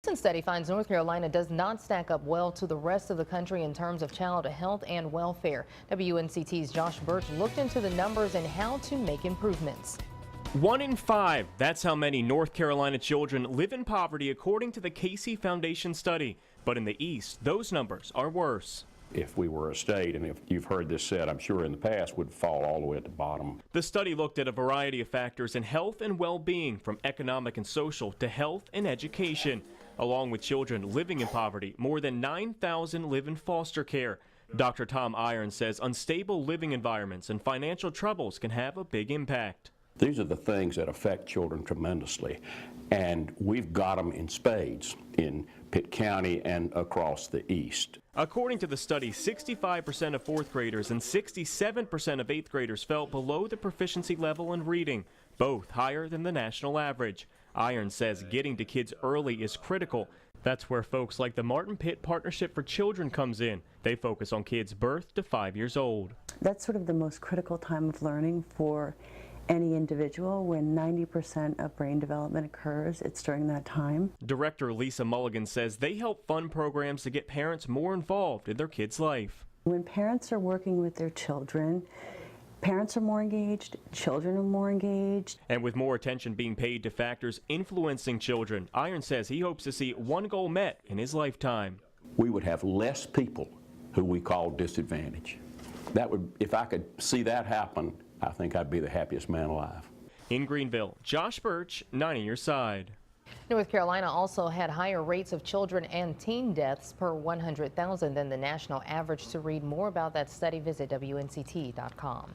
Recent study finds North Carolina does not stack up well to the rest of the country in terms of child health and welfare. WNCT's Josh Birch looked into the numbers and how to make improvements. 1 in 5, that's how many North Carolina children live in poverty according to the Casey Foundation study. But in the East, those numbers are worse. If we were a state, and if you've heard this said, I'm sure in the past, would fall all the way at the bottom. The study looked at a variety of factors in health and well-being, from economic and social to health and education. Along with children living in poverty, more than 9,000 live in foster care. Dr. Tom Irons says unstable living environments and financial troubles can have a big impact. These are the things that affect children tremendously, and we've got them in spades in Pitt County and across the East. According to the study, 65% of fourth graders and 67% of eighth graders fell below the proficiency level in reading, both higher than the national average. Irons says getting to kids early is critical. That's where folks like the Martin Pitt Partnership for Children comes in. They focus on kids birth to 5 years old. That's sort of the most critical time of learning for any individual. When 90% of brain development occurs, it's during that time. Director Lisa Mulligan says they help fund programs to get parents more involved in their kids' life. When parents are working with their children, parents are more engaged, children are more engaged. And with more attention being paid to factors influencing children, Irons says he hopes to see one goal met in his lifetime. We would have less people who we call disadvantaged. That would, if I could see that happen, I think I'd be the happiest man alive. In Greenville, Josh Birch, 9 on your side. North Carolina also had higher rates of children and teen deaths per 100,000 than the national average. To read more about that study, visit WNCT.com.